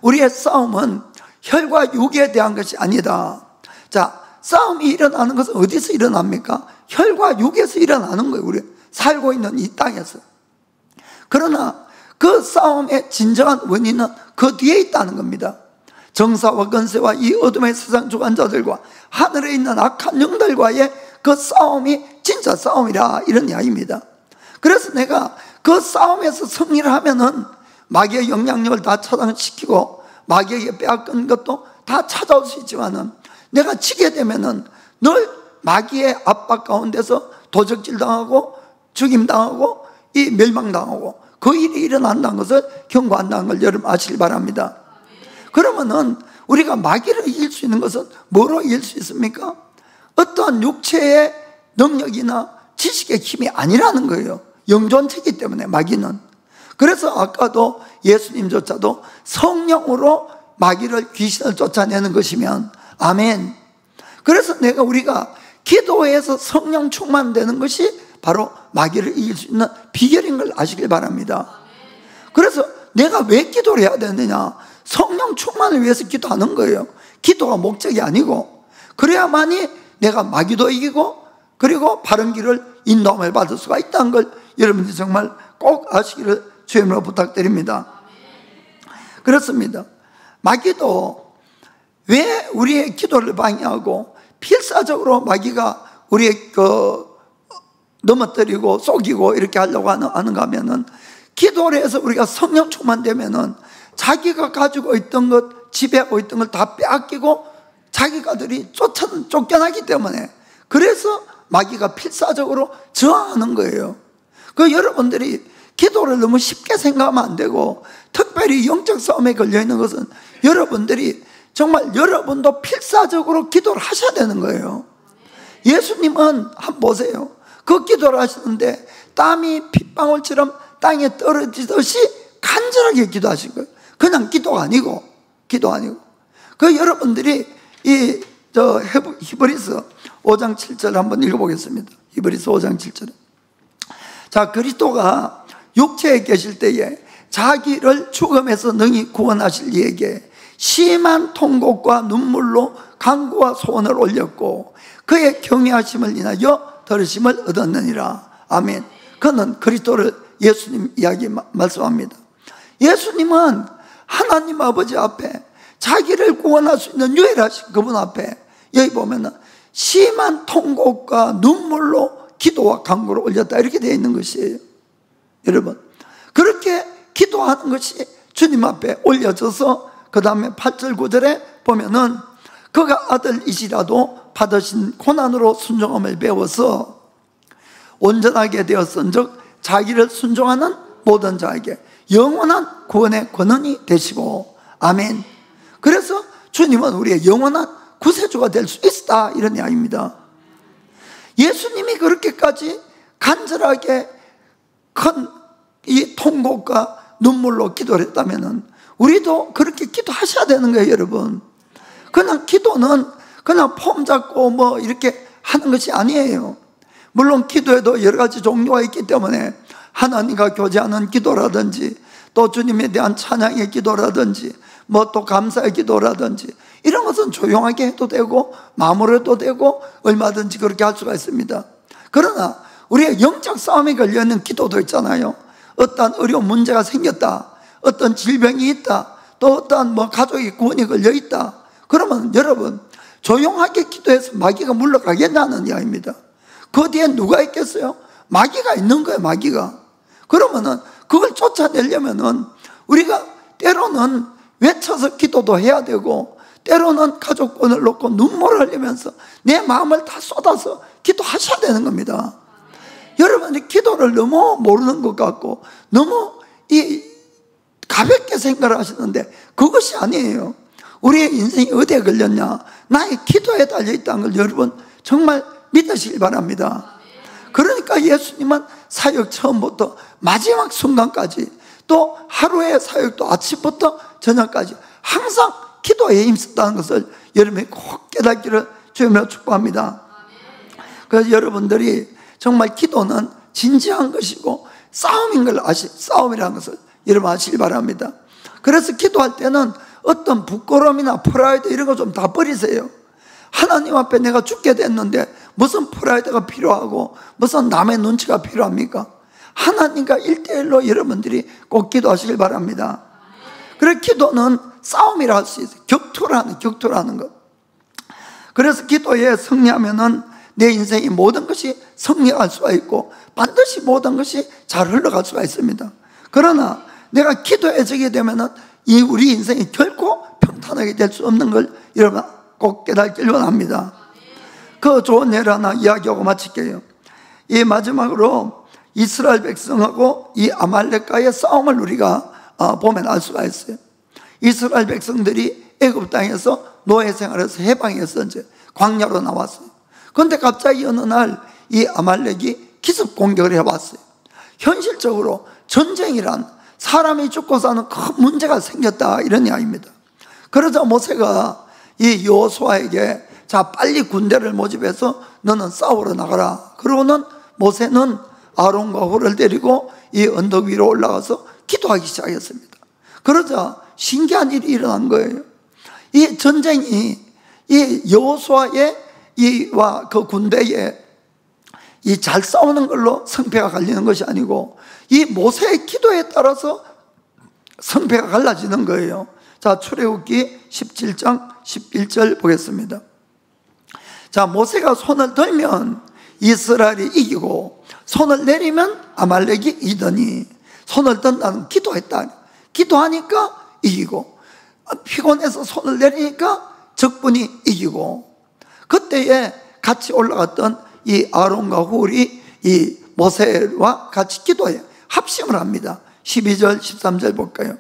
A: 우리의 싸움은 혈과 육에 대한 것이 아니다. 자, 싸움이 일어나는 것은 어디서 일어납니까? 혈과 육에서 일어나는 거예요. 우리 살고 있는 이 땅에서. 그러나 그 싸움의 진정한 원인은 그 뒤에 있다는 겁니다. 정사와 권세와 이 어둠의 세상 주관자들과 하늘에 있는 악한 영들과의 그 싸움이 진짜 싸움이라, 이런 이야기입니다. 그래서 내가 그 싸움에서 승리를 하면은 마귀의 영향력을 다 차단시키고 마귀에게 빼앗긴 것도 다 찾아올 수 있지만은 내가 지게 되면은 늘 마귀의 압박 가운데서 도적질 당하고 죽임 당하고 이 멸망 당하고 그 일이 일어난다는 것을 경고한다는 걸 여러분 아시길 바랍니다. 그러면은 우리가 마귀를 이길 수 있는 것은 뭐로 이길 수 있습니까? 어떠한 육체의 능력이나 지식의 힘이 아니라는 거예요. 영존체이기 때문에 마귀는. 그래서 아까도 예수님조차도 성령으로 마귀를, 귀신을 쫓아내는 것이면, 아멘. 그래서 우리가 기도에서 성령 충만되는 것이 바로 마귀를 이길 수 있는 비결인 걸 아시길 바랍니다. 그래서 내가 왜 기도를 해야 되느냐? 성령 충만을 위해서 기도하는 거예요. 기도가 목적이 아니고, 그래야만이 내가 마귀도 이기고 그리고 바른 길을 인도함을 받을 수가 있다는 걸 여러분들이 정말 꼭 아시기를 주님으로 부탁드립니다. 그렇습니다. 마귀도 왜 우리의 기도를 방해하고 필사적으로 마귀가 우리의 넘어뜨리고 속이고 이렇게 하려고 하는가 하면은, 기도를 해서 우리가 성령 충만되면은 자기가 가지고 있던 것, 지배하고 있던 걸 다 빼앗기고 자기가들이 쫓겨나기 때문에, 그래서 마귀가 필사적으로 저항하는 거예요. 여러분들이 기도를 너무 쉽게 생각하면 안 되고, 특별히 영적 싸움에 걸려있는 것은 여러분들이 정말 여러분도 필사적으로 기도를 하셔야 되는 거예요. 예수님은 한번 보세요. 그 기도를 하시는데 땀이 핏방울처럼 땅에 떨어지듯이 간절하게 기도하신 거예요. 그냥 기도가 아니고. 여러분들이 히브리서 5장 7절 한번 읽어보겠습니다. 히브리서 5장 7절. 자, 그리스도가 육체에 계실 때에 자기를 죽음에서 능히 구원하실 이에게 심한 통곡과 눈물로 간구와 소원을 올렸고 그의 경외하심을 인하여 들으심을 얻었느니라. 아멘. 그는 그리스도를, 예수님 이야기 말씀합니다. 예수님은 하나님 아버지 앞에 자기를 구원할 수 있는 유일하신 그분 앞에, 여기 보면은 심한 통곡과 눈물로 기도와 간구를 올렸다, 이렇게 되어 있는 것이에요. 여러분, 그렇게 기도하는 것이 주님 앞에 올려져서 그 다음에 8절 9절에 보면은 그가 아들이시라도 받으신 고난으로 순종함을 배워서 온전하게 되었은즉 자기를 순종하는 모든 자에게 영원한 구원의 권능이 되시고. 아멘. 그래서 주님은 우리의 영원한 구세주가 될 수 있다, 이런 이야기입니다. 예수님이 그렇게까지 간절하게 큰 이 통곡과 눈물로 기도를 했다면 우리도 그렇게 기도하셔야 되는 거예요, 여러분. 그냥 기도는 그냥 폼 잡고 뭐 이렇게 하는 것이 아니에요. 물론 기도에도 여러 가지 종류가 있기 때문에 하나님과 교제하는 기도라든지 또 주님에 대한 찬양의 기도라든지 뭐 또 감사의 기도라든지 이런 것은 조용하게 해도 되고 마음으로 해도 되고 얼마든지 그렇게 할 수가 있습니다. 그러나 우리의 영적 싸움에 걸려있는 기도도 있잖아요. 어떤 어려운 문제가 생겼다, 어떤 질병이 있다, 또 어떤 가족이 구원이 걸려 있다, 그러면 여러분 조용하게 기도해서 마귀가 물러가겠냐는 이야기입니다. 그 뒤에 누가 있겠어요? 마귀가 있는 거예요, 마귀가. 그러면은 그걸 쫓아내려면은 우리가 때로는 외쳐서 기도도 해야 되고, 때로는 가족권을 놓고 눈물을 흘리면서 내 마음을 다 쏟아서 기도하셔야 되는 겁니다. 여러분이 기도를 너무 모르는 것 같고 너무 가볍게 생각을 하시는데 그것이 아니에요. 우리의 인생이 어디에 걸렸냐? 나의 기도에 달려있다는 걸 여러분 정말 믿으시기 바랍니다. 그러니까 예수님은 사역 처음부터 마지막 순간까지, 또 하루의 사역도 아침부터 저녁까지 항상 기도에 힘썼다는 것을 여러분이 꼭 깨닫기를 주님으로 축복합니다. 그래서 여러분들이 정말 기도는 진지한 것이고 싸움인 걸 싸움이라는 것을 여러분 아시기 바랍니다. 그래서 기도할 때는 어떤 부끄러움이나 프라이드 이런 거 좀 다 버리세요. 하나님 앞에 내가 죽게 됐는데 무슨 프라이드가 필요하고 무슨 남의 눈치가 필요합니까? 하나님과 1대1로 여러분들이 꼭 기도하시길 바랍니다. 그래서 기도는 싸움이라 할 수 있어요. 격투라는 것. 그래서 기도에 승리하면은 내 인생의 모든 것이 승리할 수가 있고 반드시 모든 것이 잘 흘러갈 수가 있습니다. 그러나 내가 기도에 지게 되면은 우리 인생이 결코 평탄하게 될 수 없는 걸 여러분 꼭 깨닫길 원합니다. 그 좋은 예를 하나 이야기하고 마칠게요. 이 마지막으로 이스라엘 백성하고 이 아말렉과의 싸움을 우리가 보면 알 수가 있어요. 이스라엘 백성들이 애굽 땅에서 노예 생활에서 해방해서 이제 광야로 나왔어요. 그런데 갑자기 어느 날 이 아말렉이 기습 공격을 해왔어요. 현실적으로 전쟁이란 사람이 죽고 사는 큰 문제가 생겼다, 이런 이야기입니다. 그러자 모세가 이 여호수아에게 자 빨리 군대를 모집해서 너는 싸우러 나가라. 그러고는 모세는 아론과 홀을 데리고 이 언덕 위로 올라가서 기도하기 시작했습니다. 그러자 신기한 일이 일어난 거예요. 이 전쟁이 이 여호수아의 이와 그 군대에 이 잘 싸우는 걸로 승패가 갈리는 것이 아니고 이 모세의 기도에 따라서 승패가 갈라지는 거예요. 자, 출애굽기 17장 11절 보겠습니다. 자, 모세가 손을 들면 이스라엘이 이기고 손을 내리면 아말렉이 이더니, 손을 든다는 기도했다. 기도하니까 이기고, 피곤해서 손을 내리니까 적군이 이기고, 그때에 같이 올라갔던 이 아론과 훌이 이 모세와 같이 기도해요. 합심을 합니다. 12절 13절 볼까요?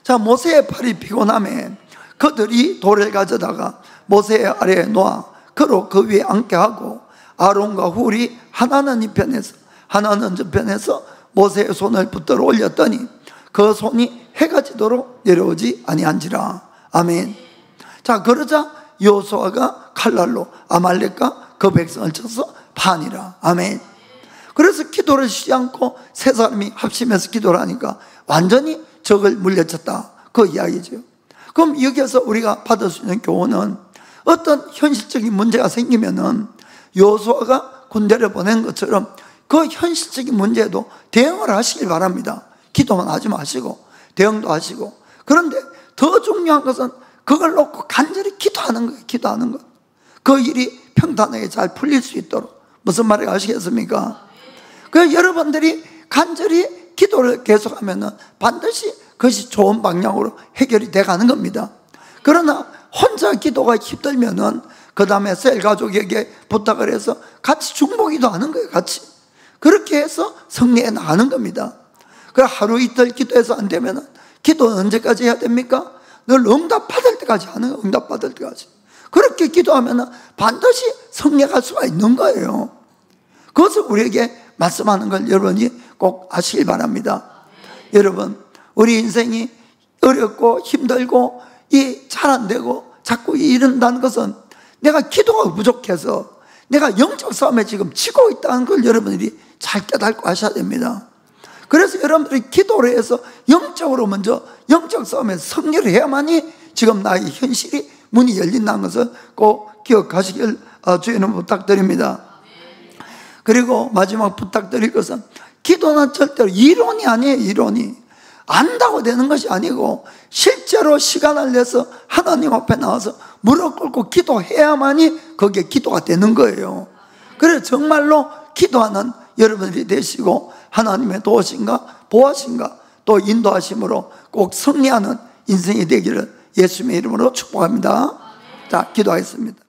A: 자, 모세의 팔이 피곤함에 그들이 돌을 가져다가 모세의 아래에 놓아 그로 그 위에 앉게 하고 아론과 훌이 하나는 이 편에서 하나는 저 편에서 모세의 손을 붙들어 올렸더니 그 손이 해가 지도록 내려오지 아니한지라. 아멘. 자, 그러자 여호수아가 칼날로 아말렉과 그 백성을 쳐서 파니라. 아멘. 그래서 기도를 쉬지 않고 세 사람이 합심해서 기도를 하니까 완전히 적을 물리쳤다, 그 이야기죠. 그럼 여기에서 우리가 받을 수 있는 교훈은 어떤 현실적인 문제가 생기면은 여호수아가 군대를 보낸 것처럼 그 현실적인 문제에도 대응을 하시길 바랍니다. 기도만 하지 마시고 대응도 하시고. 그런데 더 중요한 것은 그걸 놓고 간절히 기도하는 거예요. 기도하는 것. 그 일이 평탄하게 잘 풀릴 수 있도록. 무슨 말인지 아시겠습니까? 그래서 여러분들이 간절히 기도를 계속하면은 반드시 그것이 좋은 방향으로 해결이 돼 가는 겁니다. 그러나 혼자 기도가 힘들면은 그 다음에 셀 가족에게 부탁을 해서 같이 중보기도 하는 거예요. 같이. 그렇게 해서 승리해 나가는 겁니다. 그래 하루 이틀 기도해서 안 되면은 기도는 언제까지 해야 됩니까? 늘 응답받을 때까지 하는 거예요. 응답받을 때까지. 그렇게 기도하면은 반드시 승리할 수가 있는 거예요. 그것을 우리에게 말씀하는 걸 여러분이 꼭 아시길 바랍니다. 여러분, 우리 인생이 어렵고 힘들고 잘 안 되고 자꾸 이런다는 것은 내가 기도가 부족해서 내가 영적 싸움에 지금 지고 있다는 걸 여러분들이 잘 깨닫고 하셔야 됩니다. 그래서 여러분들이 기도를 해서 영적으로 먼저 영적 싸움에 승리를 해야만이 지금 나의 현실이 문이 열린다는 것을 꼭 기억하시길 주의는 부탁드립니다. 그리고 마지막 부탁드릴 것은 기도는 절대로 이론이 아니에요. 이론이 안다고 되는 것이 아니고 실제로 시간을 내서 하나님 앞에 나와서 무릎 꿇고 기도해야만이 그게 기도가 되는 거예요. 그래서 정말로 기도하는 여러분들이 되시고 하나님의 도우심과 보호하심과 또 인도하심으로 꼭 승리하는 인생이 되기를 예수님의 이름으로 축복합니다. 자, 기도하겠습니다.